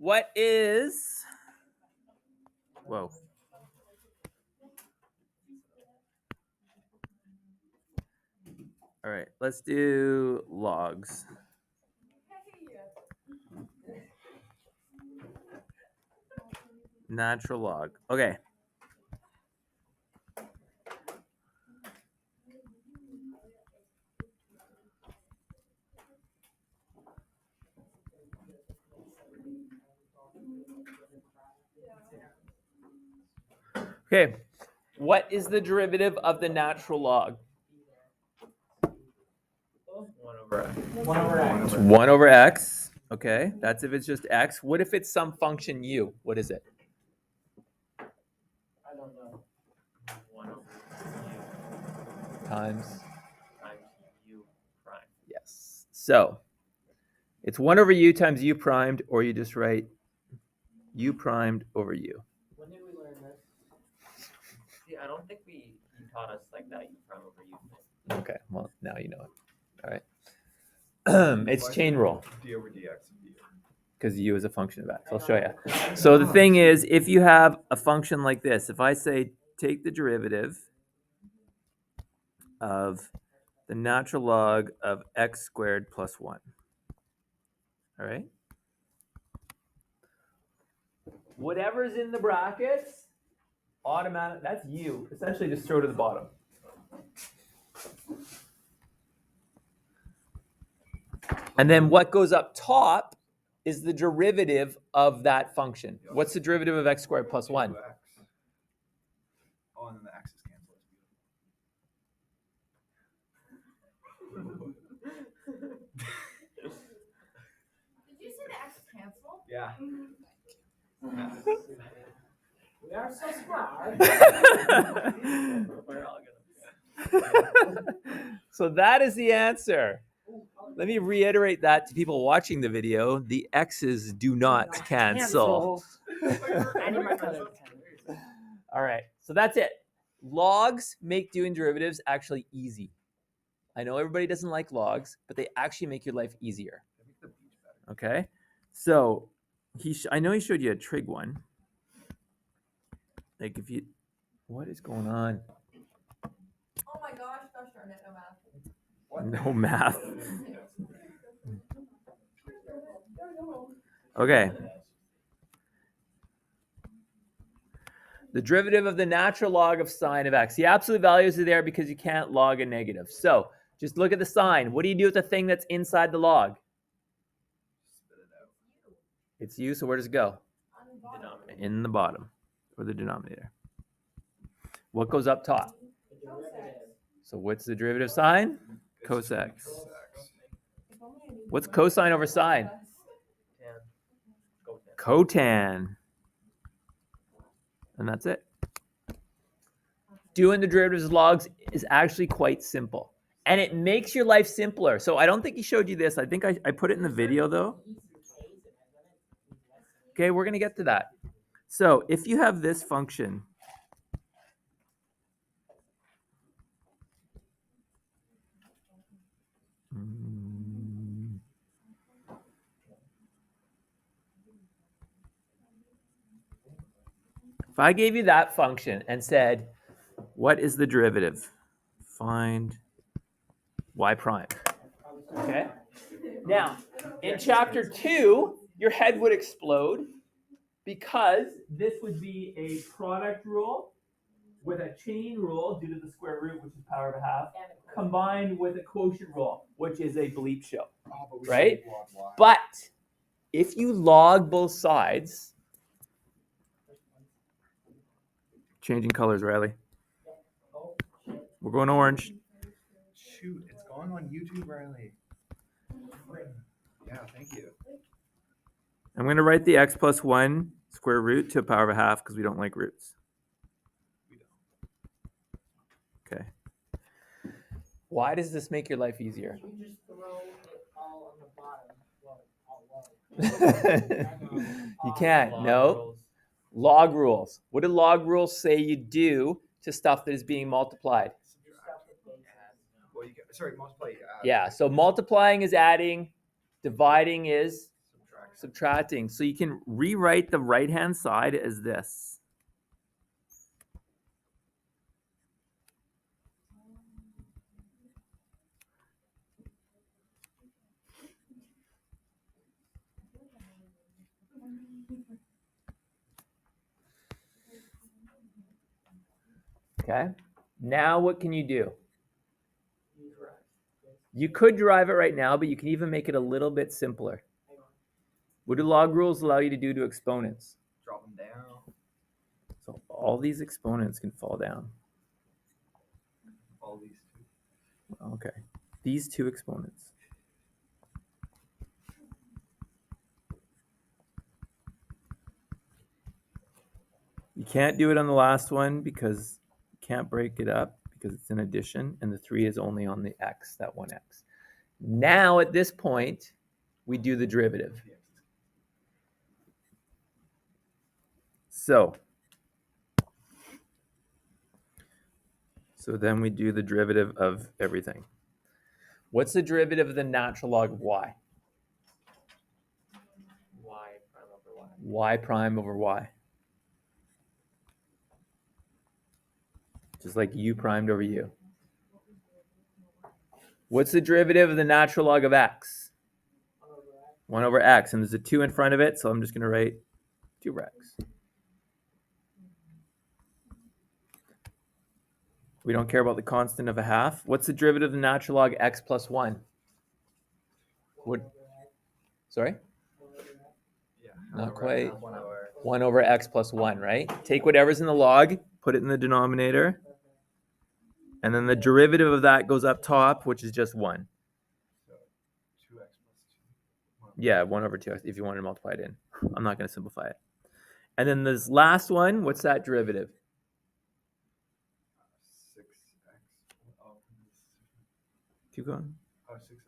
What is... Whoa. All right, let's do logs. Natural log. Okay. Okay. What is the derivative of the natural log? 1 over x. 1 over x. It's 1 over x. Okay, that's if it's just x. What if it's some function u? What is it? I don't know. 1 over u Times. times u prime. Yes. So it's 1 over u times u primed, or you just write u primed over u. When did we learn this? See, I don't think you taught us like that u prime over u thing. Okay, well, now you know it. All right. It's chain rule. d over dx. Because u is a function of x. I'll show you. So the thing is, if you have a function like this, if I say take the derivative of the natural log of x squared plus 1. All right? Whatever's in the brackets, automatic, that's u. Essentially just throw to the bottom. And then what goes up top is the derivative of that function. What's the derivative of x squared plus 1? Oh, and then the x's cancel. Did you say the x cancel? Yeah. We are so smart. We're all gonna. So that is the answer. Let me reiterate that to people watching the video. The x's do not cancel. I need my color pen. All right, so that's it. Logs make doing derivatives actually easy. I know everybody doesn't like logs, but they actually make your life easier. Okay, so I know he showed you a trig one. Like if you, what is going on? Oh my gosh darn it, no math. No math. Okay. The derivative of the natural log of sine of x. The absolute values are there because you can't log a negative. So just look at the sign. What do you do with the thing that's inside the log? It's u, so where does it go? In the bottom, or the denominator. What goes up top? So what's the derivative sign? Cos x. What's cosine over sine? Cotan. And that's it. Doing the derivatives of logs is actually quite simple. And it makes your life simpler. So I don't think he showed you this. I think I put it in the video, though. Okay, we're going to get to that. So if you have this function, if I gave you that function and said, what is the derivative? Find y prime. Okay? Now, in chapter 2, your head would explode because this would be a product rule with a chain rule due to the square root, which is power of a half, combined with a quotient rule, which is a bleep show. Right? But if you log both sides, changing colors, Riley. We're going orange. Shoot, it's going on YouTube, Riley. Yeah, thank you. I'm going to write the x plus 1 square root to a power of a half because we don't like roots. Okay. Why does this make your life easier? You just throw it all on the bottom. Well, all You can't. No. Log rules. What do log rules say you do to stuff that is being multiplied? Well, multiply. Yeah, so multiplying is adding, dividing is Subtracting. So you can rewrite the right-hand side as this. Okay. Now what can you do? You could derive it right now, but you can even make it a little bit simpler. What do log rules allow you to do to exponents? Drop them down. So all these exponents can fall down. All these two. Okay. These two exponents. You can't do it on the last one because you can't break it up because it's an addition, and the 3 is only on the x, that one x. Now at this point, we do the derivative. So then we do the derivative of everything. What's the derivative of the natural log of y? Y prime over Y. Y prime over y. Just like u primed over u. What's the derivative of the natural log of x? 1 over x. And there's a 2 in front of it, so I'm just going to write 2 over x. We don't care about the constant of a half. What's the derivative of the natural log x plus 1? Sorry? Yeah. Not quite. 1 over. 1 over x plus 1, right? Take whatever's in the log, put it in the denominator, and then the derivative of that goes up top, which is just 1. So 2x plus 2. Yeah, 1 over 2x if you want to multiply it in. I'm not going to simplify it. And then this last one, what's that derivative? 6x. Oh, Keep going. 6x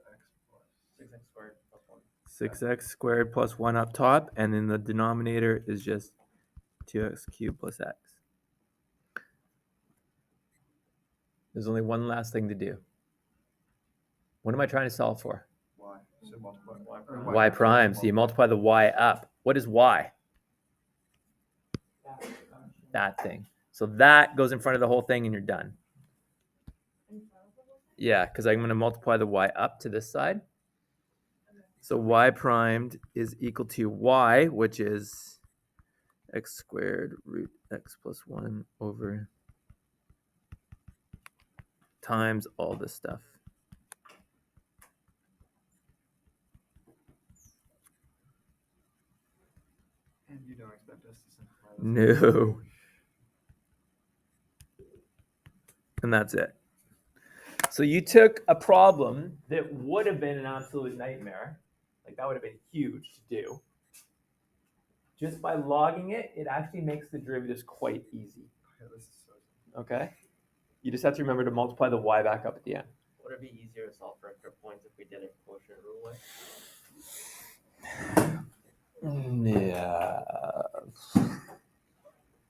plus 6x squared plus 1. 6x squared plus 1 up top, and then the denominator is just 2x cubed plus x. There's only one last thing to do. What am I trying to solve for? y. So multiply Y prime. So you multiply the y up. What is y? That thing. So that goes in front of the whole thing and you're done. Yeah, because I'm going to multiply the y up to this side. So y primed is equal to y, which is x squared root x plus 1 over times all this stuff. And you don't expect us to simplify this? No. And that's it. So you took a problem that would have been an absolute nightmare, like that would have been huge to do. Just by logging it, it actually makes the derivatives quite easy. Okay, this is so Okay? You just have to remember to multiply the y back up at the end. Would it be easier to solve for extra points if we did it quotient rule way? Yeah.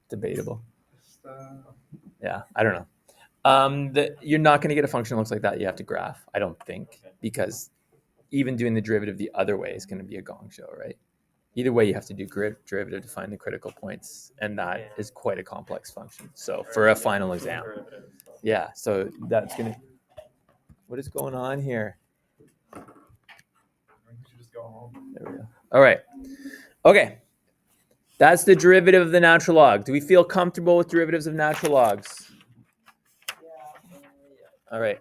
Debatable. just, Yeah, I don't know. You're not going to get a function that looks like that. You have to graph, I don't think, because even doing the derivative the other way is going to be a gong show, right? Either way, you have to do derivative to find the critical points, and that is quite a complex function. So for a final exam, yeah. So that's going to. What is going on here? I think we should just go home. There we go. All right. Okay. That's the derivative of the natural log. Do we feel comfortable with derivatives of natural logs? All right.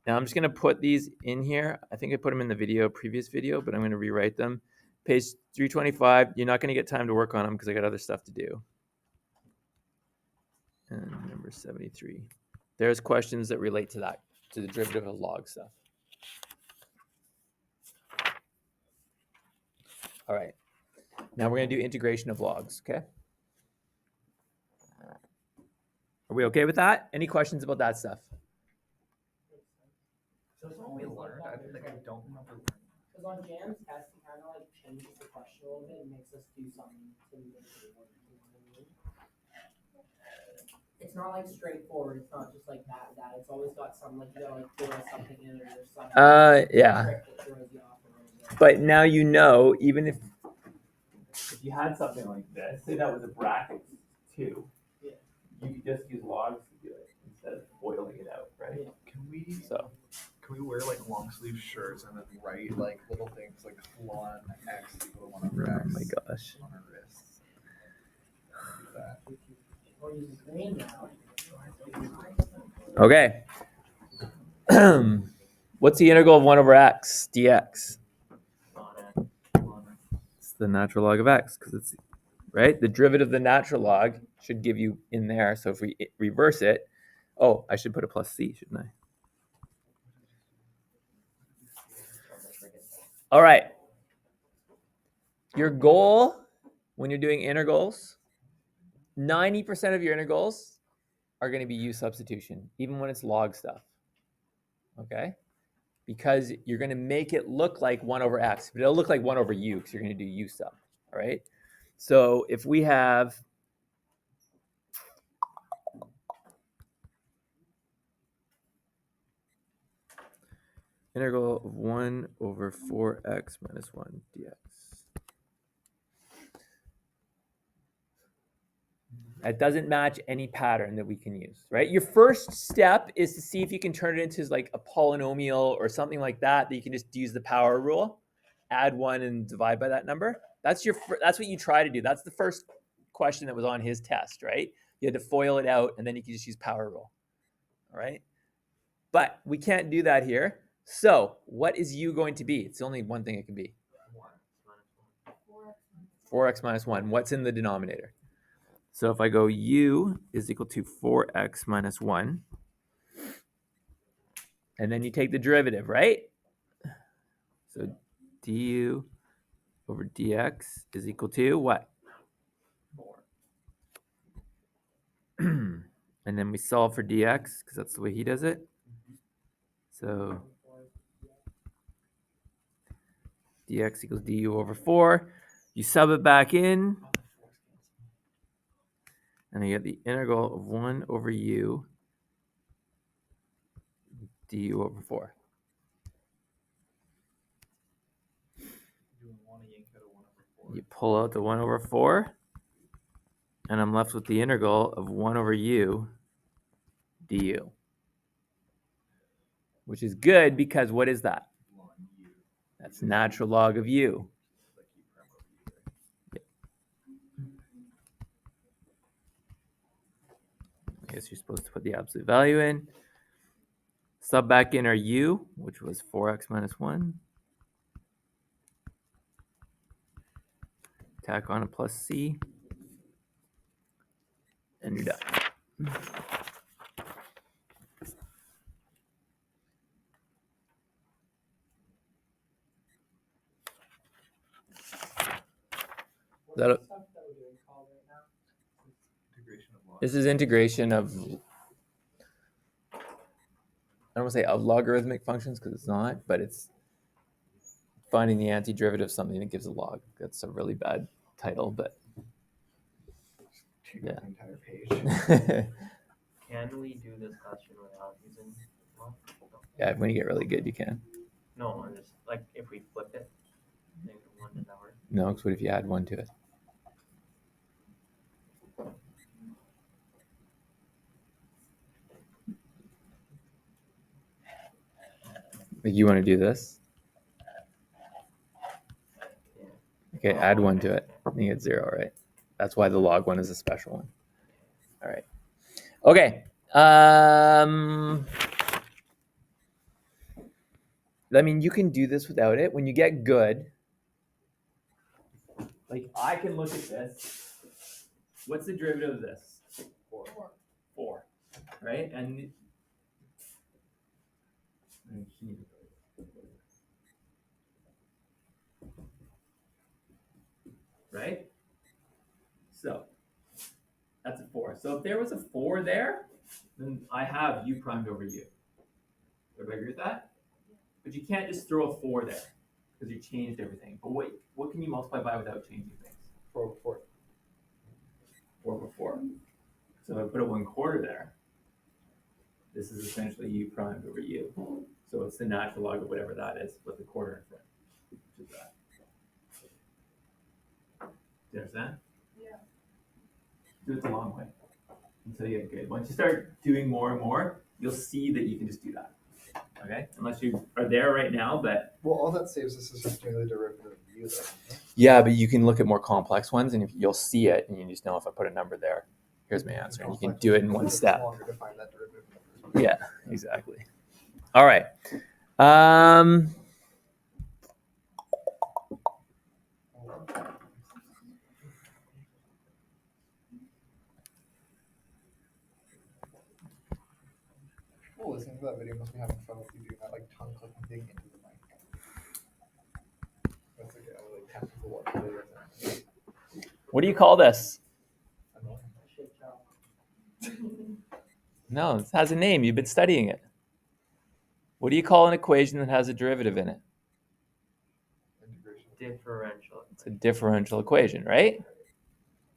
Now I'm just going to put these in here. I think I put them in the previous video, but I'm going to rewrite them. Page 325. You're not going to get time to work on them because I got other stuff to do. And number 73. There's questions that relate to that, to the derivative of log stuff. All right. Now we're going to do integration of logs, okay? Are we okay with that? Any questions about that stuff? So it's all we learned. I don't remember learning. Because on Jan's test, he kind of like changes the question a little bit and makes us do something to make it work. You know what I mean? It's not like straightforward. It's not just like that. It's always got some like you gotta like throw something in or there's something. Yeah. Trick that throws you off a little bit. But now you know, even if if you had something like this, say that was a bracket 2, Yeah. you could just use logs to do it instead of foiling it out, right? Yeah. Can we wear like long sleeve shirts and then write like little things like ln x equal to 1 over x gosh. on our wrists? Do that. Or use green now. Okay. What's the integral of 1 over x dx? It's the natural log of x because it's right. The derivative of the natural log should give you in there. So if we reverse it, oh, I should put a plus c, shouldn't I? All right. Your goal when you're doing integrals, 90% of your integrals are going to be u substitution, even when it's log stuff. Okay? Because you're going to make it look like 1 over x, but it'll look like 1 over u because you're going to do u stuff. All right? So if we have integral of 1 over 4x minus 1 dx. That doesn't match any pattern that we can use, right? Your first step is to see if you can turn it into like a polynomial or something like that you can just use the power rule, add 1 and divide by that number. That's what you try to do. That's the first question that was on his test, right? You had to FOIL it out and then you can just use power rule, all right? But we can't do that here. So what is u going to be? It's only one thing it can be. 4x minus 1. What's in the denominator? So if I go u is equal to 4x minus 1, and then you take the derivative, right? So du over dx is equal to what? 4. And then we solve for dx because that's the way he does it. So dx equals du over 4. You sub it back in, and you get the integral of 1 over u du over 4. You pull out the 1 over 4, and I'm left with the integral of 1 over u du. Which is good because what is that? That's natural log of u. Yeah. I guess you're supposed to put the absolute value in. Sub back in our u, which was 4x minus 1. Tack on a plus c. And you're done. What's the stuff that we're doing called right now? Integration of log. This is integration of, I don't want to say of logarithmic functions because it's not, but it's finding the antiderivative of something that gives a log. That's a really bad title, but Take yeah. up the entire page. Can we do this question without using log? Yeah, when you get really good, you can. No, I'm just like if we flip it, -1 does that work? No, because what if you add 1 to it? Like you want to do this? Okay, add 1 to it. I think it's 0, right? That's why the log one is a special one. All right. Okay. I mean, you can do this without it. When you get good, like I can look at this. What's the derivative of this? 4. Right? And right? So that's a 4. So if there was a 4 there, then I have u primed over u. Everybody agree with that? But you can't just throw a 4 there because you changed everything. But what can you multiply by without changing things? 4 over 4. 4 over 4. So if I put a 1/4 there, this is essentially u primed over u. So it's the natural log of whatever that is with the quarter in front, which is that. you understand? Yeah. Do it the long way until you get good. Once you start doing more and more, you'll see that you can just do that. Okay? Unless you are there right now, but Well, all that saves us is just doing the derivative of u, though. yeah, but you can look at more complex ones, and if you'll see it, and you just know if I put a number there, here's my answer, and you can do it in one step. Longer to find that derivative. Yeah, exactly. All right. Well, listening to that video must be having fun with you doing that like tongue clicking thing into the mic. That's okay. I like 10 people watch the video. What do you call this? Annoying. Shit job. No, it has a name. You've been studying it. What do you call an equation that has a derivative in it? Integration. Differential. It's a differential equation, right?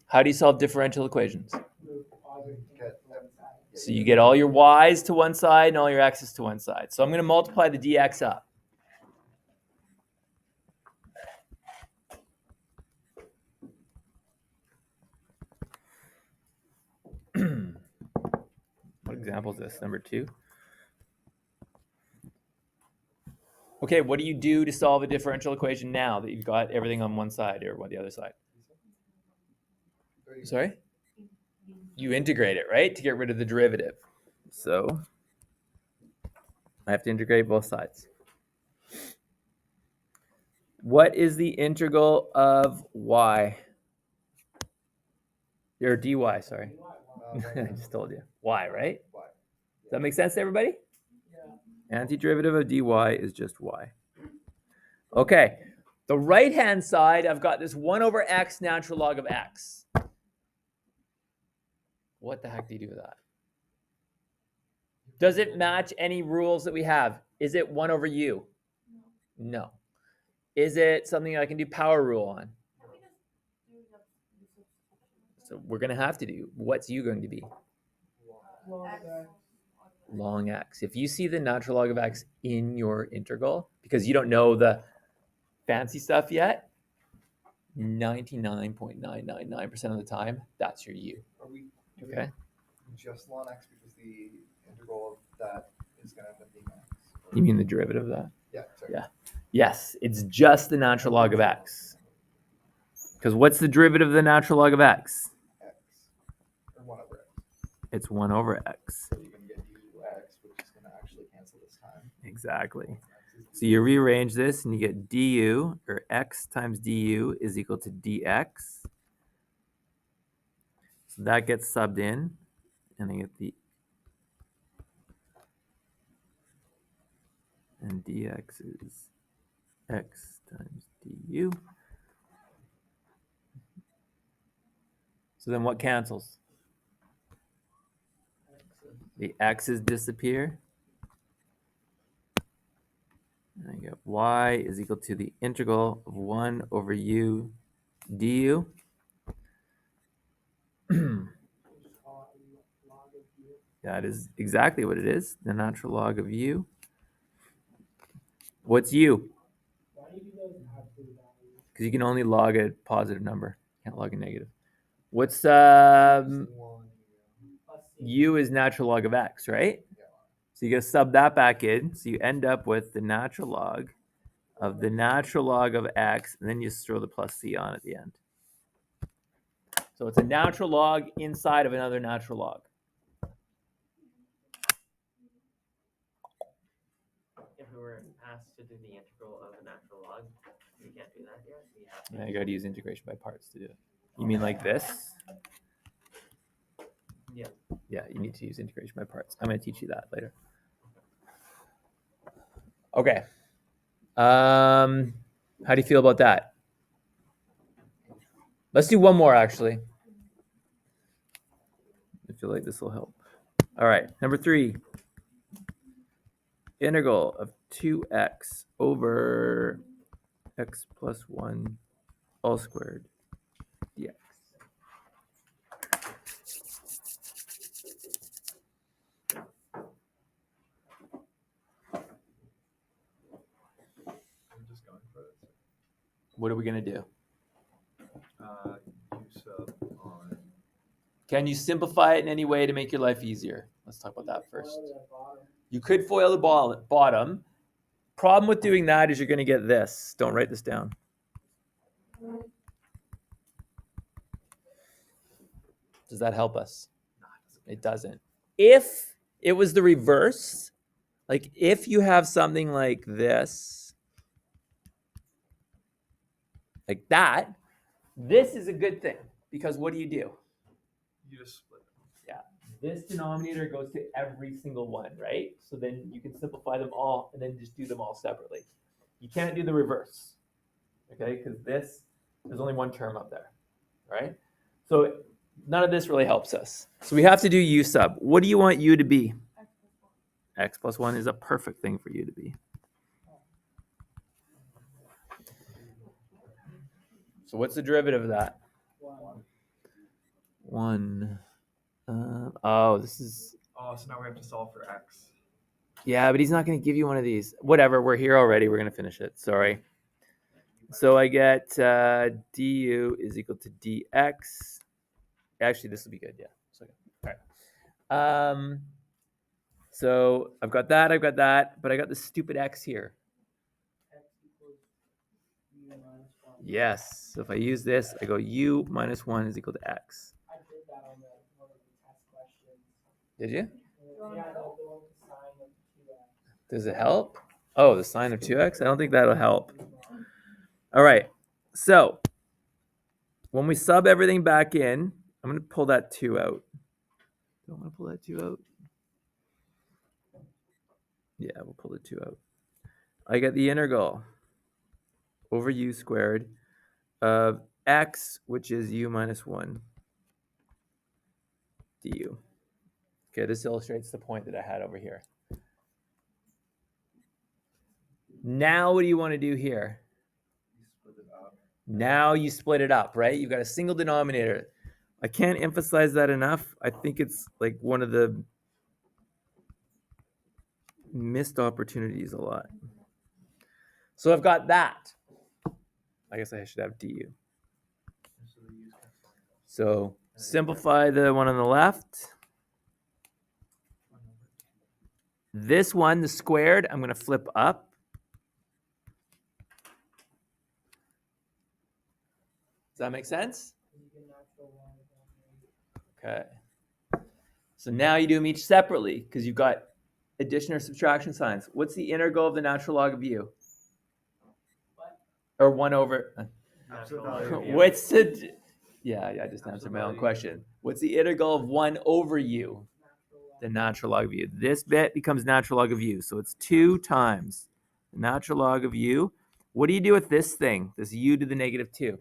How do you solve differential equations? Move all your things Get to one side. So you get all your y's to one side and all your x's to one side. So I'm going to multiply the dx up. What example is this? Number 2? Okay, what do you do to solve a differential equation now that you've got everything on one side or what the other side? Sorry? You integrate it, right? To get rid of the derivative. So I have to integrate both sides. What is the integral of y? Or dy, sorry. I just told you. Y, right? Y. Does that make sense to everybody? Yeah. Antiderivative of dy is just y. Okay. The right-hand side, I've got this 1 over x natural log of x. What the heck do you do with that? Does it match any rules that we have? Is it 1 over u? No. Is it something I can do power rule on? Can we just do the substitution? So we're going to have to do. What's u going to be? X. Long x. If you see the natural log of x in your integral, because you don't know the fancy stuff yet, 99.999% of the time, that's your u. Are we doing Okay? just ln x because the integral of that is going to end up being x? You mean the derivative of that? Yeah. Sorry. Yeah. Yes, it's just the natural log of x. Because what's the derivative of the natural log of x? X. Or 1 over x. It's 1 over x. So you're going to get ux, which is going to actually cancel this time. Exactly. So you rearrange this and you get du, or x times du is equal to dx. So that gets subbed in, and I get the, and dx is x times du. So then what cancels? The x's disappear. And I get y is equal to the integral of 1 over u du. That is exactly what it is, the natural log of u. What's u? Why do you do those absolute values? Because you can only log a positive number. Can't log a negative. What's Plus C. u is natural log of x, right? Yeah. So you gotta sub that back in. So you end up with the natural log of the natural log of x, and then you just throw the plus c on at the end. So it's a natural log inside of another natural log. If we were asked to do the integral of a natural log, we can't do that here. We have to. And I gotta use integration by parts to do it. You mean like this? Yeah. Yeah, you need to use integration by parts. I'm gonna teach you that later. Okay. How do you feel about that? Let's do one more, actually. I feel like this will help. All right, number 3. Integral of 2x over x plus 1 all squared dx. I'm just going for it. What are we gonna do? Can you simplify it in any way to make your life easier? Let's talk about that first. Foil the bottom. You could FOIL the bottom. Problem with doing that is you're going to get this. Don't write this down. Does that help us? It doesn't. If it was the reverse, like if you have something like this, like that, this is a good thing because what do? You just split it. Yeah, this denominator goes to every single one, right? So then you can simplify them all and then just do them all separately. You can't do the reverse, okay? Because there's only one term up there, right? So none of this really helps us. So we have to do u sub. What do you want u to be? X plus 1 is a perfect thing for u to be. So what's the derivative of that? 1. This is... Oh, so now we have to solve for x. Yeah, but he's not going to give you one of these. Whatever, we're here already. We're going to finish it. Sorry. So I get du is equal to dx. Actually, this will be good. Yeah. So, all right. So I've got that, but I got this stupid x here. X equals u minus 1. Yes. So if I use this, I go u minus 1 is equal to x. I did that on one of the test questions. Did you? Yeah, the one with the sign of 2x. Does it help? Oh, the sign of 2x? I don't think that'll help. All right. So when we sub everything back in, I'm going to pull that 2 out. Do I want to pull that 2 out? Yeah, we'll pull the 2 out. I get the integral over u squared of x, which is u minus 1 du. Okay, this illustrates the point that I had over here. Now what do you want to do here? You split it up. Now you split it up, right? You've got a single denominator. I can't emphasize that enough. I think it's like one of the missed opportunities a lot. So I've got that. I guess I should have du. So the u's cancel out. So simplify the one on the left. This one, the squared, I'm going to flip up. Does that make sense? Okay. So now you do them each separately because you've got addition or subtraction signs. What's the integral of the natural log of u? What? Or 1 over... Natural value log of of What's the... Yeah, I just answered Absolute my own value. question. What's the integral of 1 over u? The natural log of u. This bit becomes natural log of u. So it's 2 times the natural log of u. What do you do with this thing? This u to the negative 2? u.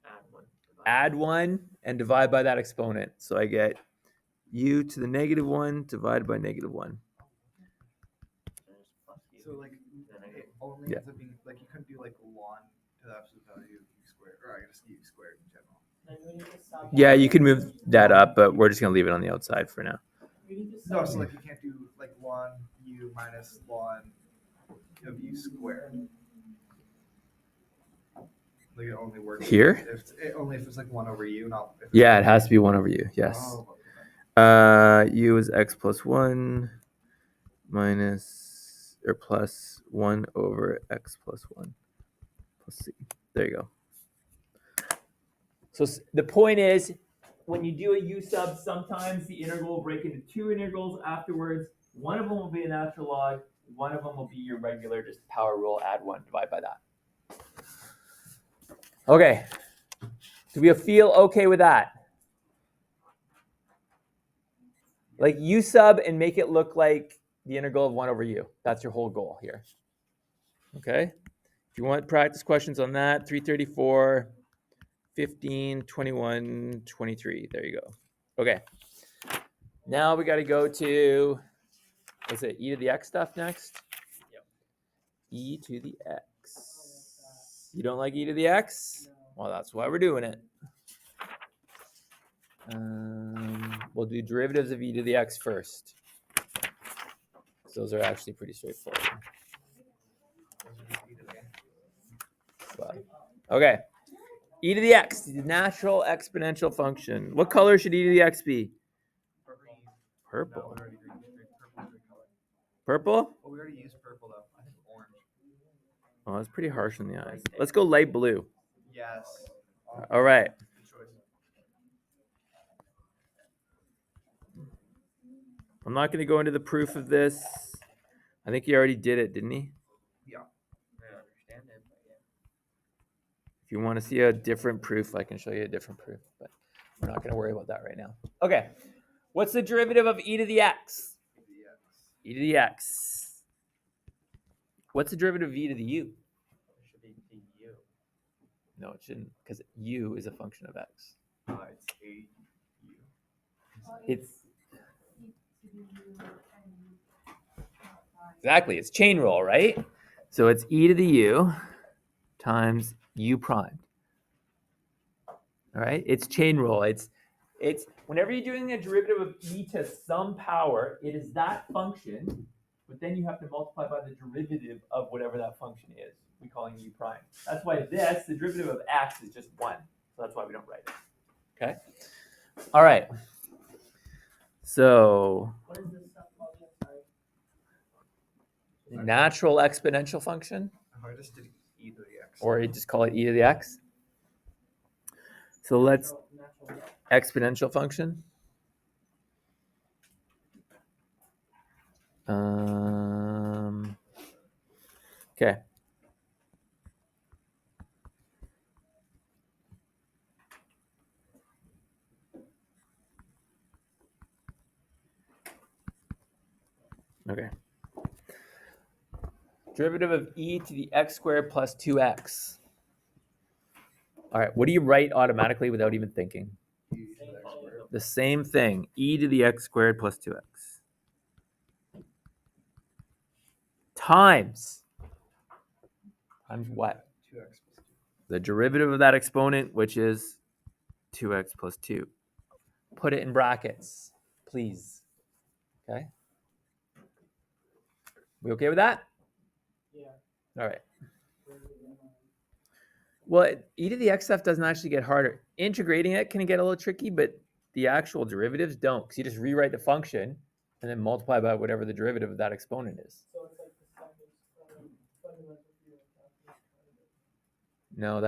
Add 1. Add 1 and divide by that exponent. So I get u to the negative 1 divided by negative 1. So like it only Yeah. ends up being like you couldn't do like ln to the absolute value of u squared, or I guess u squared in general. Then we need to sub Yeah, out- you can move that up, but we're just going to leave it on the outside for now. We need to No, sub so like you can't do like ln u minus ln of u squared. Like it only works Here? only if it's like 1 over u, not if it's Yeah, it has to be 1 over u. Yes. Oh, okay. U is x plus 1 minus or plus 1 over x plus 1 plus c. There you go. So the point is, when you do a u sub, sometimes the integral will break into 2 integrals afterwards. One of them will be a natural log. One of them will be your regular, just power rule, add 1, divide by that. Okay. Do we feel okay with that? Like u sub and make it look like the integral of 1 over u. That's your whole goal here. Okay? If you want practice questions on that, 334, 15, 21, 23. There you go. Okay. Now we got to go to, what's it, e to the x stuff next? Yep. E to the x. You don't like e to the x? Well, that's why we're doing it. We'll do derivatives of e to the x first. Those are actually pretty straightforward. Well, okay. E to the x, the natural exponential function. What color should e to the x be? Purple. Purple. No, we already agreed. Purple is a good color. Purple? Well, we already used purple though. I think orange. Oh, that's pretty harsh on the eyes. Let's go light blue. Yes. All right. Good choice. I'm not going to go into the proof of this. I think he already did it, didn't he? Yeah. I don't understand it, but yeah. If you want to see a different proof, I can show you a different proof, but we're not going to worry about that right now. Okay. What's the derivative of e to the x? E to the x. What's the derivative of e to the u? It should be du. No, it shouldn't, because u is a function of x. It's a U. It's exactly, it's chain rule, right? So it's e to the u times u prime. All right, it's chain rule. It's whenever you're doing a derivative of e to some power, it is that function, but then you have to multiply by the derivative of whatever that function is. We call it u prime. That's why the derivative of x is just 1. So that's why we don't write it. Okay? All right. So What is this stuff called again? Sorry. natural exponential function, I just did e to the x. or you just call it e to the x. So let's Natural. exponential function. Okay. Okay. Derivative of e to the x squared plus 2x. All right, what do you write automatically without even thinking? E to the x squared. The same thing, e to the x squared plus 2x. Times what? 2x plus 2. The derivative of that exponent, which is 2x plus 2. Put it in brackets, please. Okay? We okay with that? Yeah. All right. Well, e to the x stuff doesn't actually get harder. Integrating it can get a little tricky, but the actual derivatives don't, because you just rewrite the function and then multiply by whatever the derivative of that exponent is. So it's like the second fundamental theorem. No,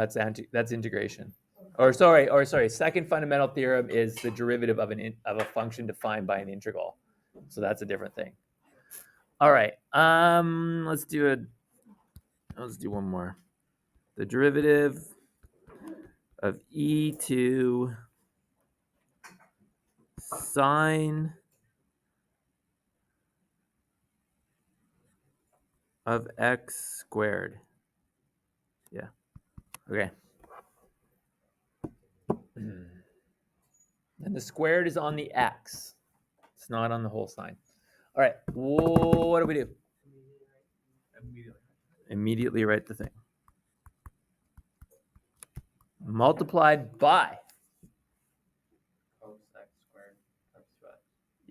that's integration. Or sorry, second fundamental theorem is the derivative of a function defined by an integral. So that's a different thing. All right. Let's do one more. The derivative of e to sine of x squared. Yeah. Okay. And the squared is on the x. It's not on the whole sign. All right. What do we do? Immediately. Immediately write the thing. Multiplied by. Cos x squared times 2x.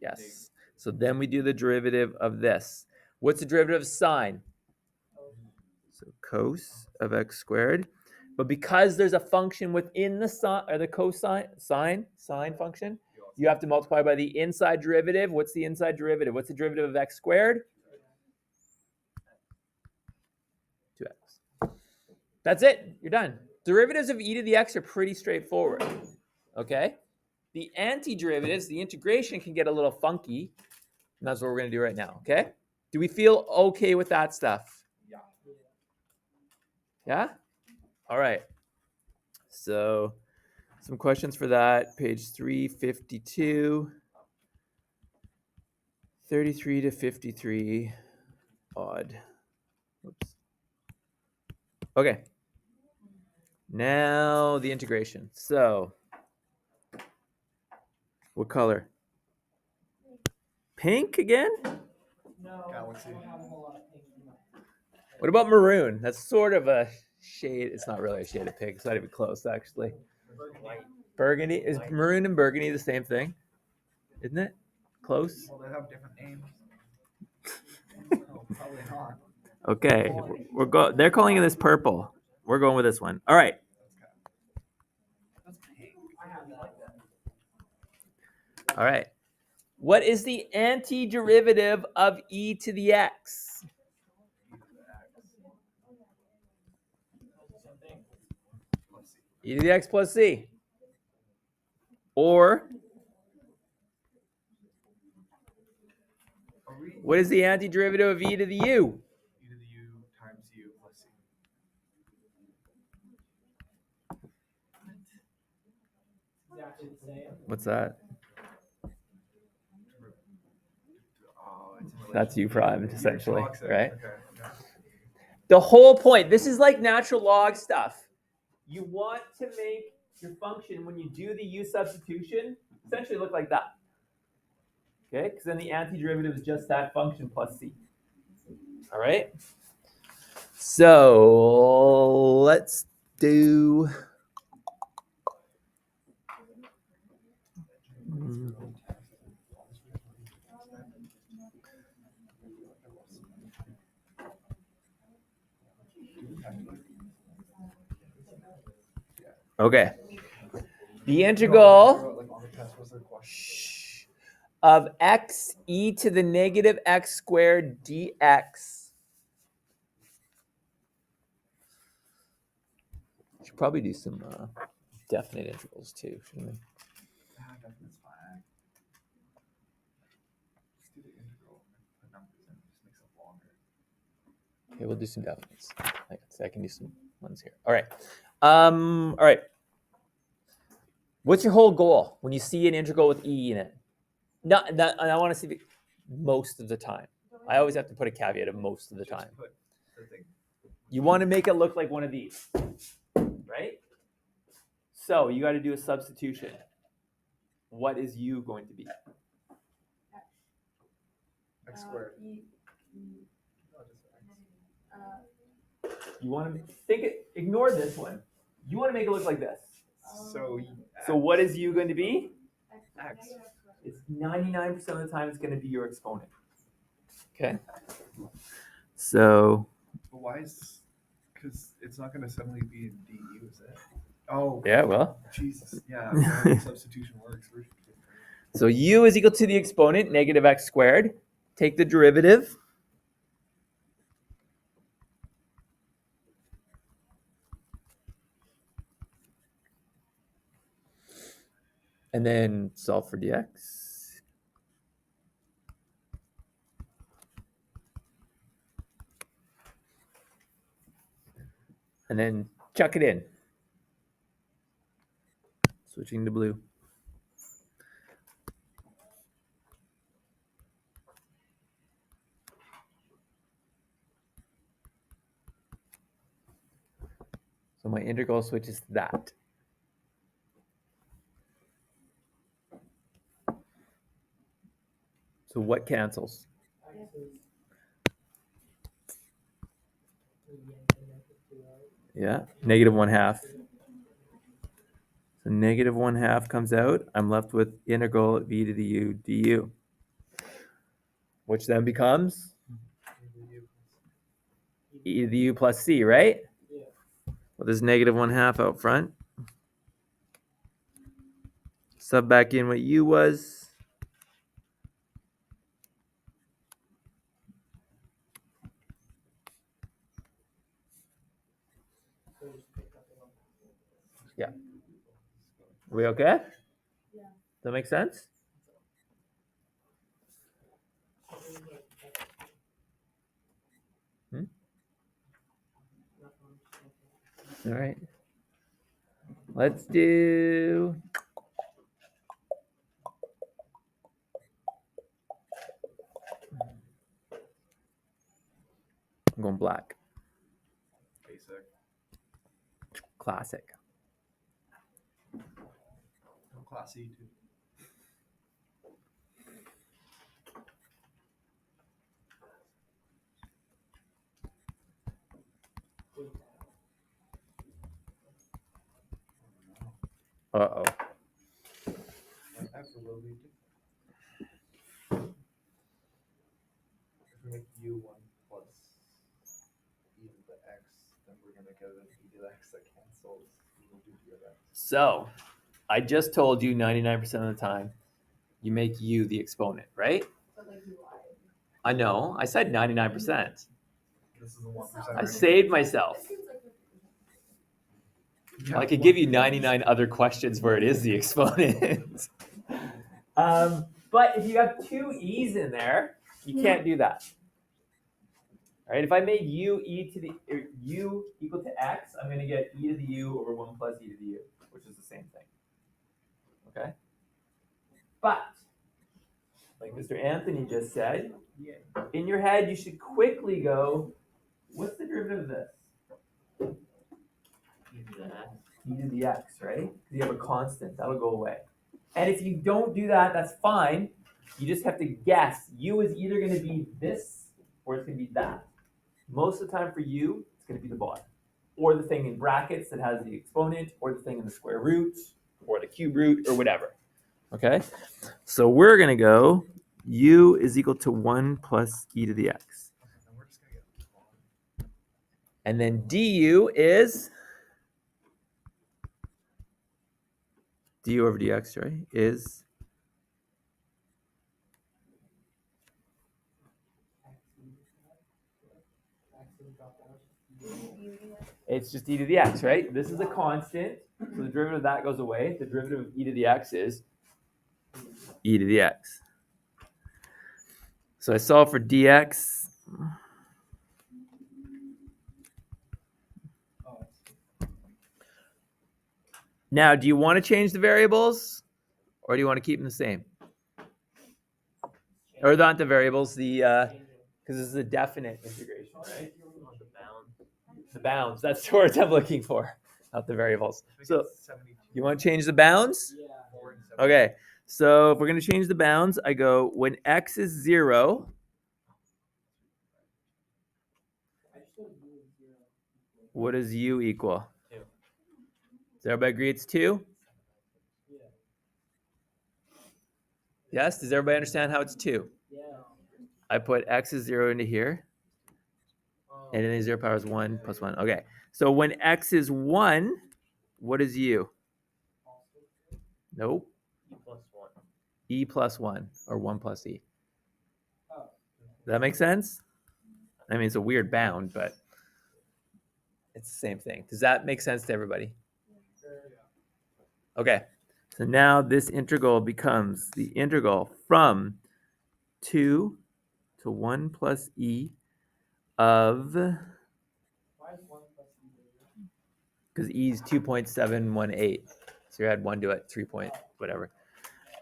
Yes. So then we do the derivative of this. What's the derivative of sine? So cos of x squared. But because there's a function within the sine or the cosine sine function, you have to multiply by the inside derivative. What's the inside derivative? What's the derivative of x squared? 2x. That's it. You're done. Derivatives of e to the x are pretty straightforward. Okay? The antiderivatives, the integration can get a little funky. And that's what we're going to do right now. Okay? Do we feel okay with that stuff? Yeah. Yeah? All right. So some questions for that. Page 352. 33 to 53. Odd. Oops. Okay. Now the integration. So what color? Pink again? No, Galaxy. I don't have a whole lot of pink in my What about maroon? That's sort of a shade. It's not really a shade of pink. It's not even close, actually. White. Burgundy. Is maroon and burgundy the same thing? Isn't it? Close? Well, they have different names. Oh, probably not. Okay. They're calling this purple. We're going with this one. All right. All right. What is the antiderivative of e to the x? E to the x plus c. Or Are we what is the antiderivative of e to the u? e to the u times u plus c? Exactly the same. What's that? Oh, it's in That's relation u to prime, You're essentially, toxic. right? Okay. The whole point, this is like natural log stuff. You want to make your function, when you do the u substitution, essentially look like that. Okay, because then the antiderivative is just that function plus c. All right. So let's do. Okay. The integral Like on the test was the question. of x e to the negative x squared dx. Should probably do some definite integrals too, shouldn't we? That's fine. Just do the integral and put numbers in. It just makes it longer. Okay, we'll do some definites. I can do some ones here. All right. All right. What's your whole goal when you see an integral with e in it? Not I want to see most of the time. I always have to put a caveat of most of the Just time. put the thing. You want to make it look like one of these, right? So you got to do a substitution. What is u going to be? X squared. Uh, You want to think it. Ignore this one. You want to make it look like this. So So what is u going to be? X. It's 99% of the time it's going to be your exponent. Okay. So But why is? Because it's not going to suddenly be in du, is it? Oh. yeah, well. Jesus. Yeah. How substitution works. So u is equal to the exponent, negative x squared. Take the derivative. And then solve for dx. And then chuck it in. Switching to blue. So my integral switches to that. So what cancels? Yeah, negative 1/2. So negative 1/2 comes out. I'm left with integral v to the u du, which then becomes e to the u plus c, right? Yeah. Well, there's negative 1/2 out front. Sub back in what u was. Yeah. Are we okay? Yeah. Does that make sense? All right. Let's do. I'm going black. Basic. Classic. Classy too. Uh-oh. That's a little bit different. If we make u1 plus e to the x, then we're going to get an e to the x that cancels e to the x. So, I just told you 99% of the time, you make u the exponent, right? But like you lied. I know. I said 99%. This is the 1%. I saved myself. This seems like 50%. I could give you 99 other questions where it is the exponent. But if you have two e's in there, you can't do that. All right, if I made u equal to x, I'm going to get e to the u over 1 plus e to the u, which is the same thing. Okay? But, like Mr. Anthony just said, in your head you should quickly go, what's the derivative of this? E to the x, right? Because you have a constant, that'll go away. And if you don't do that, that's fine. You just have to guess. U is either going to be this or it's going to be that. Most of the time for u, it's going to be the bottom. Or the thing in brackets that has the exponent, or the thing in the square root, or the cube root, or whatever. Okay? So we're going to go u is equal to 1 plus e to the x. And we're just gonna get And then du is du over dx, right? Is it's just e to the x, right? This is a constant, so the derivative of that goes away. The derivative of e to the x is e to the x. So I solve for dx. Now, do you want to change the variables, or do you want to keep them the same? Or not the variables, because this is a definite integration, right? The bounds. That's the words I'm looking for, not the variables. So you want to change the bounds? Yeah. Okay. So if we're going to change the bounds, I go when x is 0. I just want u is 0. What does u equal? 2. Does everybody agree it's 2? Yeah. Yes? Does everybody understand how it's 2? Yeah. I put x is 0 into here, and then 0 power is 1 plus 1. Okay. So when x is 1, what is u? Nope. E plus 1. E plus 1, or 1 plus e. Oh. Does that make sense? I mean, it's a weird bound, but it's the same thing. Does that make sense to everybody? Okay. So now this integral becomes the integral from 2 to 1 plus e of, Why is 1 plus e bigger? because e is 2.718. So you add 1 to it, 3 point, whatever.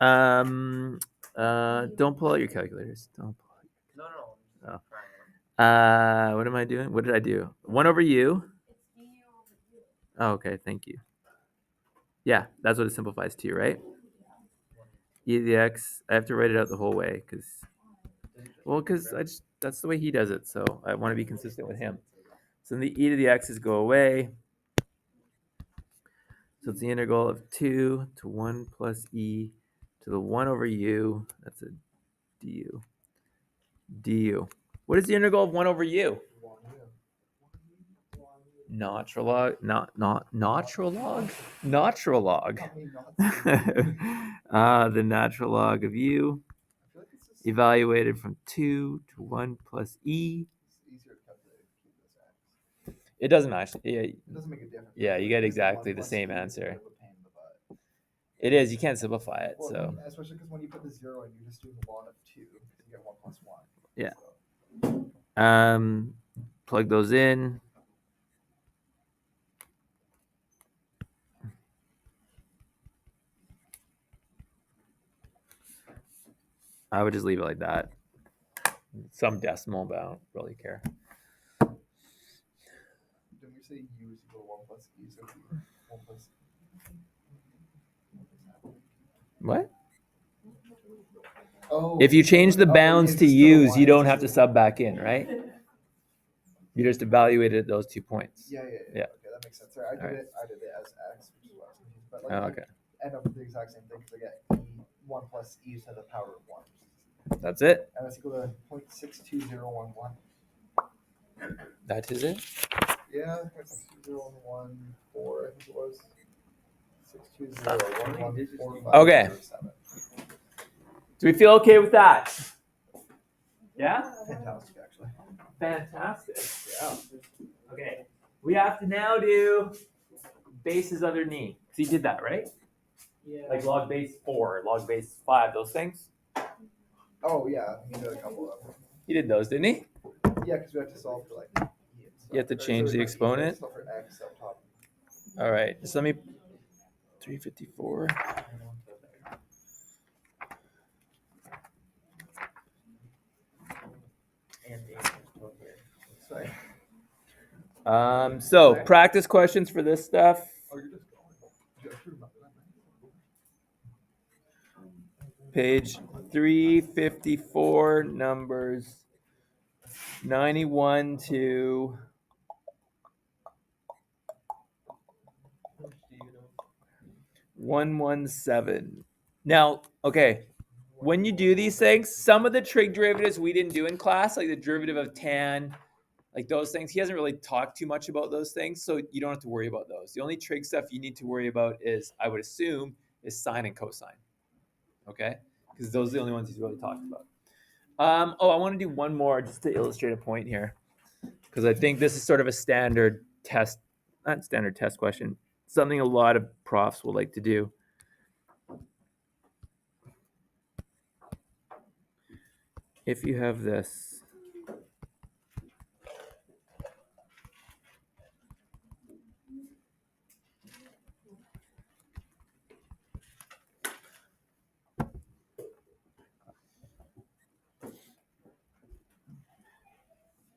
Don't pull out your calculators. Don't pull out. No. Oh. Trying. What am I doing? What did I do? 1 over u. It's du over u. Oh, okay, thank you. Yeah, that's what it simplifies to, right? E to the x. I have to write it out the whole way because that's the way he does it. So I want to be consistent with him. So the e to the x's go away. So it's the integral of 2 to 1 plus e to the 1 over u. That's a du. Du. What is the integral of 1 over u? Natural log. Natural log. Natural log. The natural log of u evaluated from 2 to 1 plus e. It's easier to calculate if you keep this x. It doesn't actually. Yeah, It doesn't make a difference. Yeah, you get Because exactly 1 the plus same e is a answer. bit of a pain in the butt. it is. You can't simplify it. Well, So especially because when you put the 0 in, you're just doing the log of 2 because you get 1 plus 1. Yeah. So, plug those in. I would just leave it like that. Some decimal, but I don't really care. didn't we say u is equal to 1 plus e? So 1 plus What? Oh. If you change the Oh, bounds it's to still use, y, you it's don't just have to a- sub back in, right? You just evaluated at those 2 points. Yeah. Yeah. Okay, that makes sense. Sorry, I Alright. did it as x, which is what I was confused. But like, Oh, okay. I end up with the exact same thing because I get e 1 plus e to the power of 1. That's it. And that's equal to 0.62011. That is it. Yeah, 0.62014, I think it was. 6201145. Okay. Do we feel okay with that? Yeah? Fantastic, actually. Fantastic. Yeah. Okay. We have to now do bases underneath. So you did that, right? Yeah. Like log base 4, log base 5, those things? Oh yeah, he did a couple of them. He did those, didn't he? Yeah, because we have to solve for like e and stuff. You have to Or, change the not e, exponent? solve for x up top. All right. So let me 354. And the answer's still here. Sorry. So practice questions for this stuff. Oh, you're just going. You actually remember that? Page 354, numbers 91 to 117. Now, okay, when you do these things, some of the trig derivatives we didn't do in class, like the derivative of tan, like those things, he hasn't really talked too much about those things, so you don't have to worry about those. The only trig stuff you need to worry about is, I would assume, is sine and cosine, okay? Because those are the only ones he's really talked about. I want to do one more just to illustrate a point here, because I think this is sort of a standard test, not standard test question, something a lot of profs will like to do. If you have this,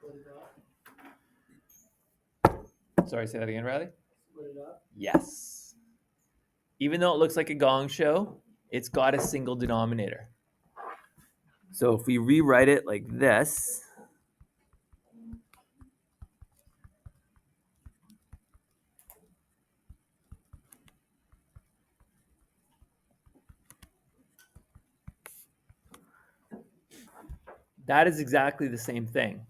Split it up. sorry, say that again, Riley? Split it up. Yes. Even though it looks like a gong show, it's got a single denominator. So if we rewrite it like this, that is exactly the same thing.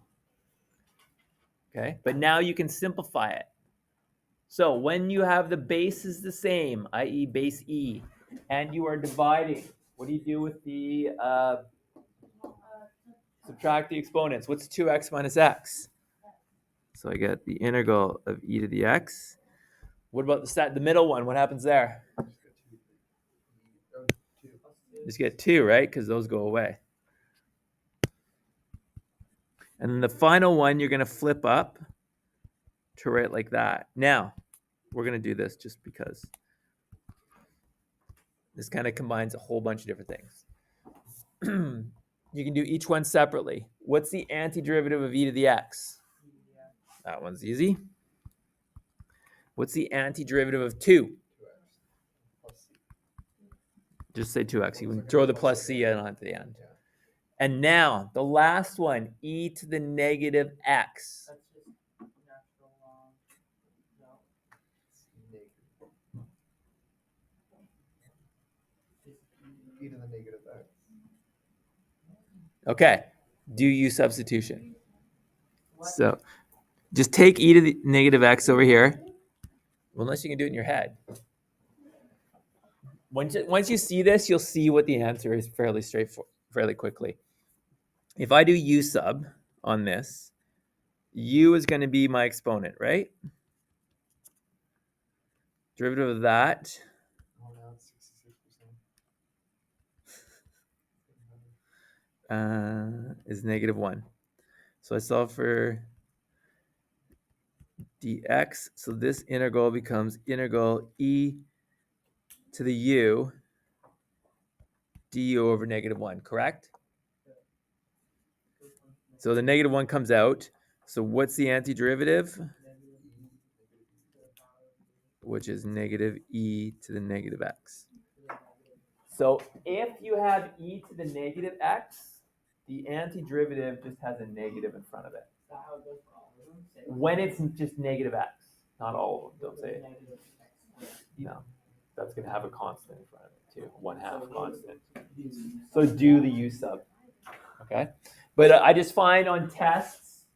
Okay, but now you can simplify it. So when you have the bases the same, i.e. base E, and you are dividing, what do you do with the subtract the exponents? What's 2x minus x? So I get the integral of e to the x. What about the middle one? What happens there? Just get 2, right? Because those go away. And then the final one, you're going to flip up to write like that. Now, we're going to do this just because this kind of combines a whole bunch of different things. You can do each one separately. What's the antiderivative of e to the x? That one's easy. What's the antiderivative of 2? Just say 2x. You can throw the plus c on at the end. And now, the last one, e to the negative x. That's just natural log. No. E to the negative x. Okay, do use substitution. What? So just take e to the negative x over here. Well, unless you can do it in your head. Once you see this, you'll see what the answer is fairly straightforward, fairly quickly. If I do u sub on this, u is going to be my exponent, right? Derivative of that Oh, now it's 66%. is -1. So I solve for dx. So this integral becomes integral e to the u du over -1, correct? So the -1 comes out. So what's the antiderivative? Which is negative e to the negative x. So if you have e to the negative x, the antiderivative just has a negative in front of it. Is that how it goes for all of them? Say When it's just negative x, not all of them, don't say it. negative x squared. No, that's going to have a constant in front of it too, 1/2 constant. So do the u sub, okay? But I just find on tests,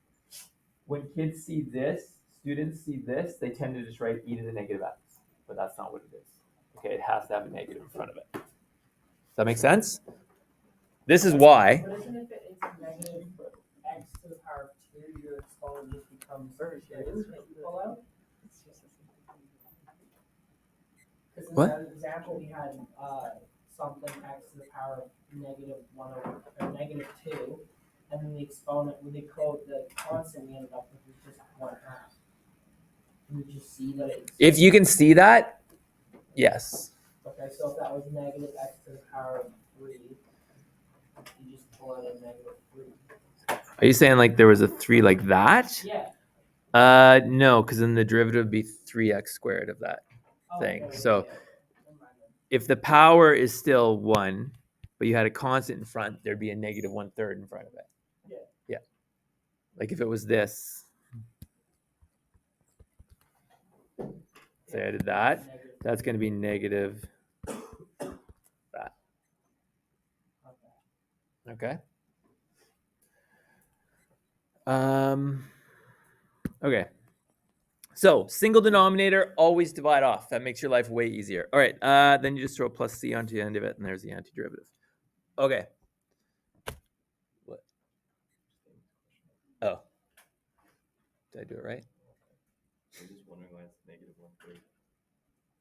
when kids see this, students see this, they tend to just write e to the negative x, but that's not what it is. Okay, it has to have a negative in front of it. Does that make sense? This is why. But isn't if it's negative x to the power of 2, your exponent just becomes 2 that you pull out? Because in What? that example, we had something x to the power of -2, and then the exponent, when they code the constant, we ended up with just 1/2. Can you just see that it's... If you can see that, yes. Okay, so if that was negative x to the power of 3, you just pull out a -3. Are you saying like there was a 3 like that? Yeah. No, because then the derivative would be 3x squared of that thing. Okay, So yeah. Never mind then. if the power is still 1, but you had a constant in front, there'd be a -1/3 in front of it. Yeah. Yeah. Like if it was this. Say I did that. Negative. That's going to be negative that. Okay. Okay. Okay. So single denominator, always divide off. That makes your life way easier. All right. Then you just throw plus c onto the end of it, and there's the antiderivative. Okay. What? Oh. Did I do it right? I'm just wondering why it's -1/3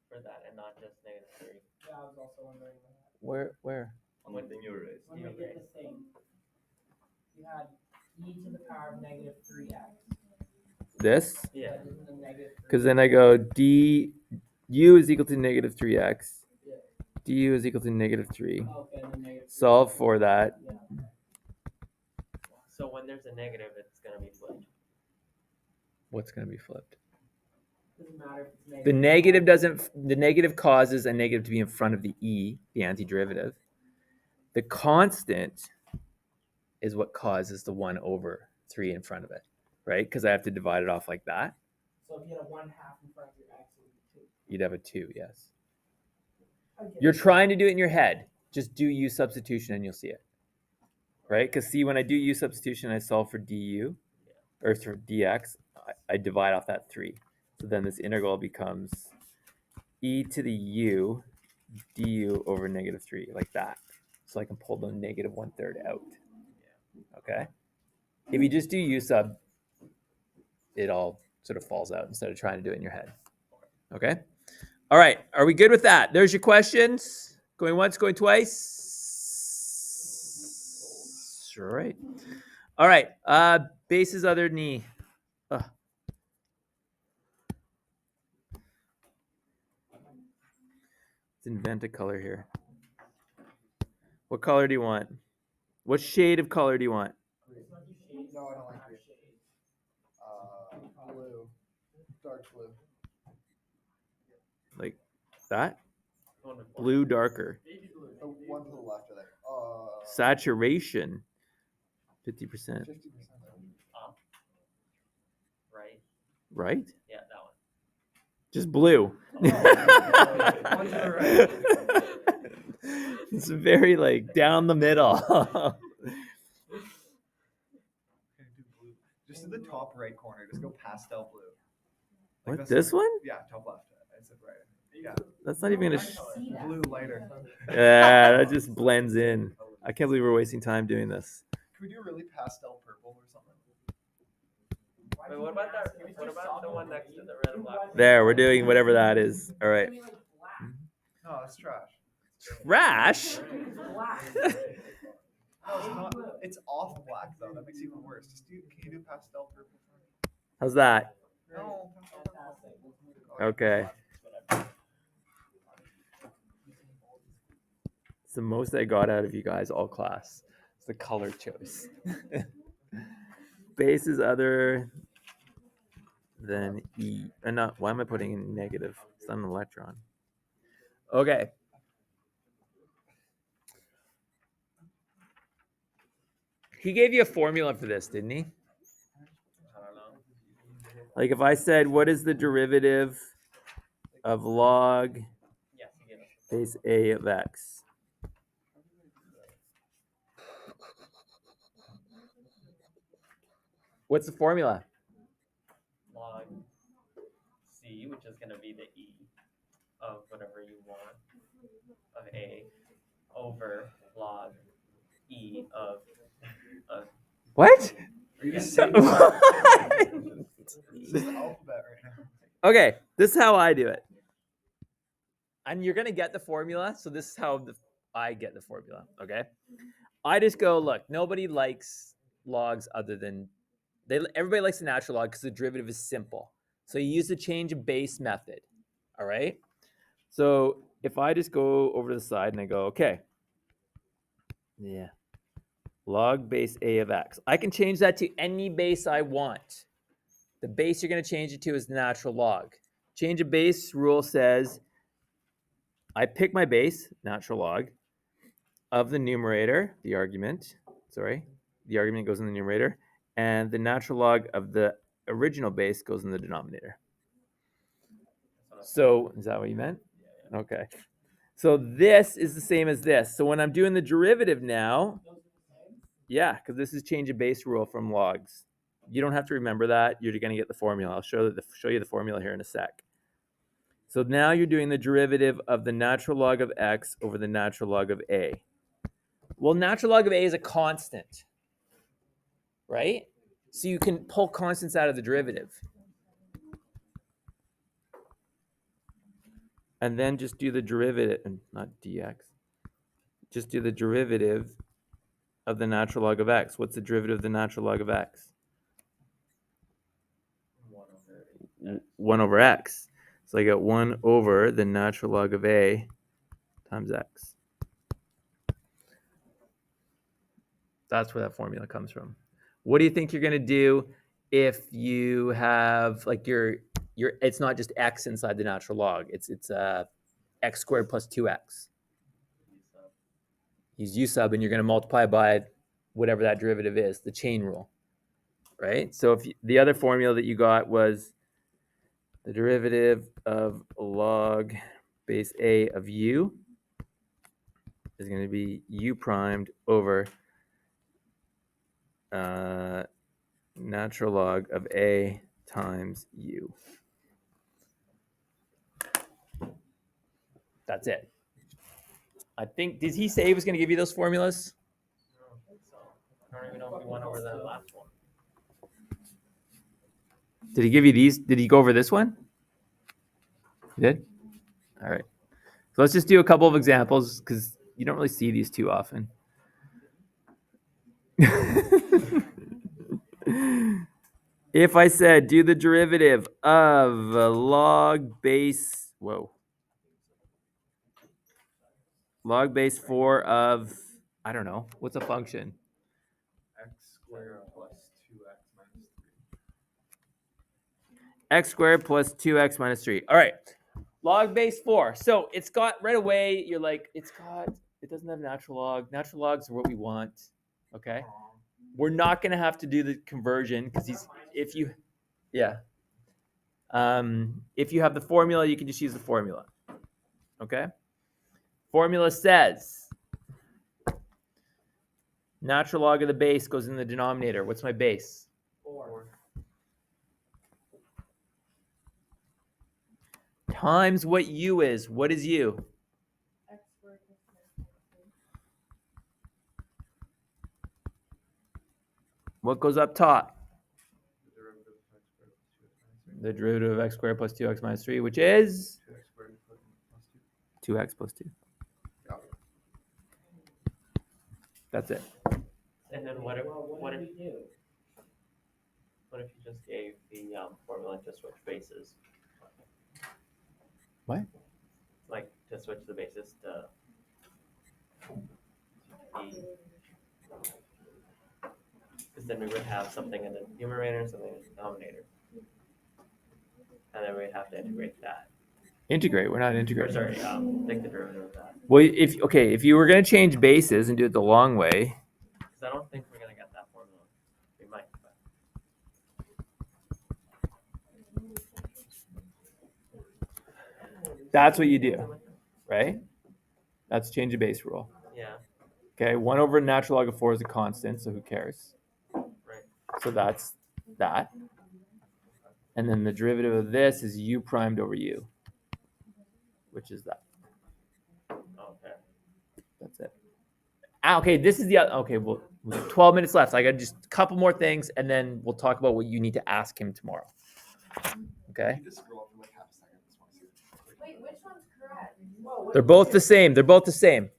for that and not just -3. Yeah, I was also wondering that. Where? On the thing you erased. When we did the thing, you had e to the power of -3x. This? Yeah. Isn't the -3? Because then I go du is equal to -3x. Yeah. Du is equal to -3. Okay, and then -3. Solve for that. Yeah. So when there's a negative, it's gonna be flipped. What's going to be flipped? Doesn't matter if it's negative. The negative doesn't. The negative causes a negative to be in front of the e, the antiderivative. The constant is what causes the 1/3 in front of it, right? Because I have to divide it off like that. So if you had a 1/2 in front of your x, it would be 2. You'd have a 2, yes. I get You're it. trying to do it in your head. Just do u substitution and you'll see it, right? Because see, when I do u substitution, I solve for du, or for dx. I divide off that 3. So then this integral becomes e to the u du over -3, like that. So I can pull the -1/3 out. Okay? If you just do u sub, it all sort of falls out instead of trying to do it in your head. Okay? All right. Are we good with that? There's your questions. Going once, going twice. All right. All right. Bases other than e. Ugh. Let's invent a color here. What color do you want? What shade of color do you want? No, I don't like green. Blue. Dark blue. Like that? Wonderful. Blue darker. The one to the left of there. Saturation. 50%. 50%. Right? Right? Yeah, that one. Just blue. One to the right. It's very like down the middle. Okay, do blue. Just in the top right corner, just go pastel blue. Like What, the this center- one? Yeah, top left. I said right. Yeah. That's not even gonna. See that. Blue lighter. Yeah, that just blends in. I can't believe we're wasting time doing this. Can we do really pastel purple or something? Why'd Wait, you what about ask that? if What it's about the solid one blue? next to the red and black? There, we're doing whatever that is. All right. It's gonna be like black. No, that's trash. Trash. It's black. No, it's not. It's off black though. That makes it even worse. Just do. Can you do pastel purple? How's that? No. Fantastic. Okay. It's the most I got out of you guys all class. It's the color choice. Bases other than E. Not, why am I putting in negative? It's not an electron. Okay. He gave you a formula for this, didn't he? I don't know. Like if I said, what is the derivative of log Yes, you get it. base A of x? What's the formula? Log C, which is gonna be the E of whatever you want of A, over log e of What? Are you just saying What? This is the alphabet right now. Okay, this is how I do it. And you're gonna get the formula, so this is how I get the formula. Okay, I just go look. Nobody likes logs other than everybody likes the natural log because the derivative is simple. So you use the change of base method. All right. So if I just go over to the side and I go, okay, yeah, log base a of x. I can change that to any base I want. The base you're going to change it to is the natural log. Change of base rule says I pick my base, natural log, of the numerator, the argument goes in the numerator, and the natural log of the original base goes in the denominator. So is that what you meant? Okay. So this is the same as this. So when I'm doing the derivative now, yeah, because this is change of base rule from logs. You don't have to remember that. You're going to get the formula. I'll show you the formula here in a sec. So now you're doing the derivative of the natural log of x over the natural log of a. Well, natural log of a is a constant, right? So you can pull constants out of the derivative. And then just do the derivative, not dx. Just do the derivative of the natural log of x. What's the derivative of the natural log of x? 1 over x. So I get 1 over the natural log of a times x. That's where that formula comes from. What do you think you're going to do if you have like your it's not just x inside the natural log. It's x squared plus 2x. Use u sub and you're going to multiply by whatever that derivative is, the chain rule. Right? So if the other formula that you got was the derivative of log base a of u is going to be u primed over natural log of a times u. That's it. I think, did he say he was going to give you those formulas? I don't think so. I don't even know if we went over that last one. Did he give you these? Did he go over this one? He did? All right. So let's just do a couple of examples because you don't really see these too often. If I said do the derivative of log base 4 of, I don't know, what's a function? X squared plus 2x minus 3. X squared plus 2x minus 3. All right. Log base 4. So it's got right away, you're like, it doesn't have natural log. Natural logs are what we want. Okay. We're not going to have to do the conversion because if you have the formula, you can just use the formula. Okay. Formula says natural log of the base goes in the denominator. What's my base? 4. Times what u is. What is u? X squared plus 2x. What goes up top? The derivative of x squared plus 2x minus 3. The derivative of x squared plus 2x minus 3, which is 2x squared plus 2. 2x plus 2. Yeah. That's it. And then what if What did we do? you just gave the formula to switch bases? What? Like to switch the bases to because then we would have something in the numerator and something in the denominator. And then we'd have to integrate that. Integrate. We're not Or integrating. sorry, take the derivative of that. Well, if you were going to change bases and do it the long way, Because I don't think we're gonna get that formula. We might, but that's what you do, right? That's change of base rule. yeah, Okay, 1 over natural log of 4 is a constant, so who cares? right. So that's that. And then the derivative of this is u primed over u, which is that. Okay. That's it. Okay, this is the okay. Well, we have 12 minutes left. I got just a couple more things, and then we'll talk about what you need to ask him tomorrow. Okay. You just scroll for like half a second. Just want to see it. Wait, which one's correct? They're both the same. They're both the same.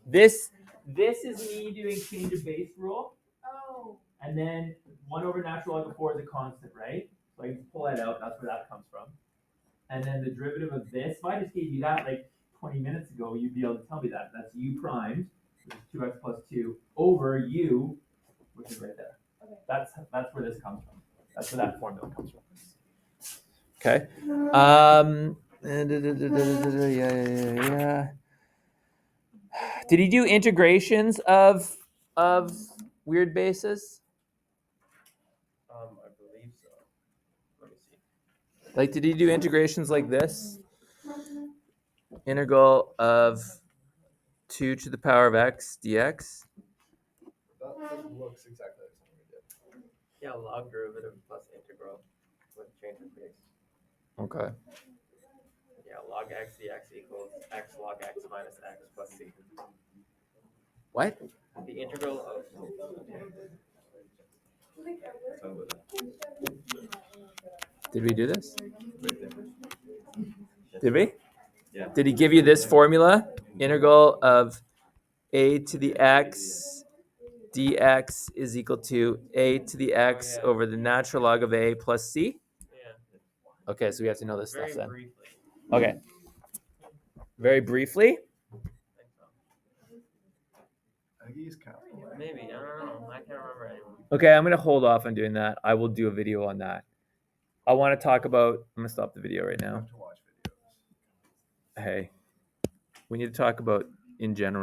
This is me doing change of base rule, Oh, and then 1 over natural log of 4 is a constant, right? So I can pull that out. That's where that comes from. And then the derivative of this, if I just gave you that like 20 minutes ago, you'd be able to tell me that. That's u primed, which is 2x plus 2, over u, which is right there. Okay. That's where this comes from. That's where that formula comes from. Okay. Yeah. Did he do integrations of weird bases? I believe so. Let me see. Like, did he do integrations like this? Integral of 2 to the power of x dx? That looks exactly like something we did. Yeah, log derivative plus integral with change of base. Okay. Yeah, log x dx equals x log x minus x plus c. What? The integral of Did we do this? Right there. Did we? Yeah. Did he give you this formula? Integral of a to the x dx is equal to a to the x over the natural log of a plus c? Yeah. Okay, so we have to know this Very stuff then. briefly. Okay. Very briefly. I think so. I think he's counting. Maybe. I don't know. I can't remember anymore. Okay, I'm gonna hold off on doing that. I will do a video on that. I want to talk about. I'm gonna stop the video right You now. have to watch videos. Hey, we need to talk about in general.